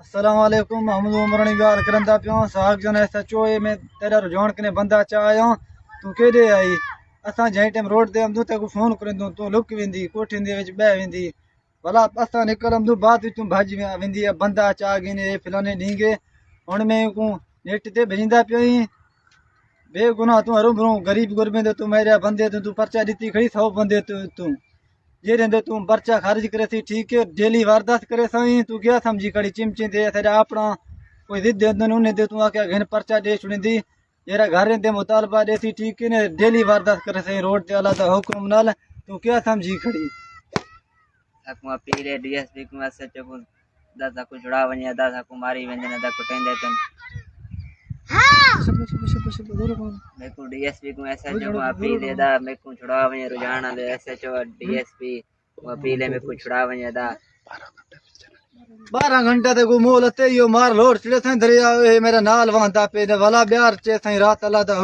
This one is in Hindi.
अस्सलाम वालेकुम मोहम्मद उमरनी गाल करंदा पियो साग जन ऐसा चोए में तेरा रुझान कने बंदा चायो तू केदे आई असा जहीं टाइम रोड ते हमदू ते को फोन करंदू तू लुक वेंदी कोठी दे विच बह वेंदी भला असा निकल हमदू बाद तू भज वेंदी बंदा चा गिने फलाने ढींगे हुन मैं को नेट ते भेजंदा पियो बेगुनाह तू हरू भरू गरीब गुरबे दे तू मेरे बंदे तू पर्चा दित्ती खड़ी 100 बंदे तू ये रहंदे तू पर्चा खारिज करे थी ठीक है डेली वारदात करे सही तू क्या समझी कड़ी चिमची दे तेरा अपना कोई जिद दे उन्हें दे तू आके घन पर्चा दे छुड़ी येरा घर दे मुतालबा दे थी ठीक है ने डेली वारदात करे सही रोड ते अल्लाह दा हुक्म नाल तू क्या समझी खड़ी अकुमा पीरे डीएसपी को ऐसे चको दादा को जुड़ा वने दादा को मारी वने दादा को टेंदे तन मैं को डीएसपी को ऐसे जो अपील दे दा मैं को जुड़ा वने रुझान ले ऐसे जो डीएसपी अपील में को जुड़ा वने दा 12 घंटा ते को मोल ते यो मार लोड चढ़े थे दरिया मेरा नाल वहां पे वाला ब्यार चे सही रात अल्लाह दा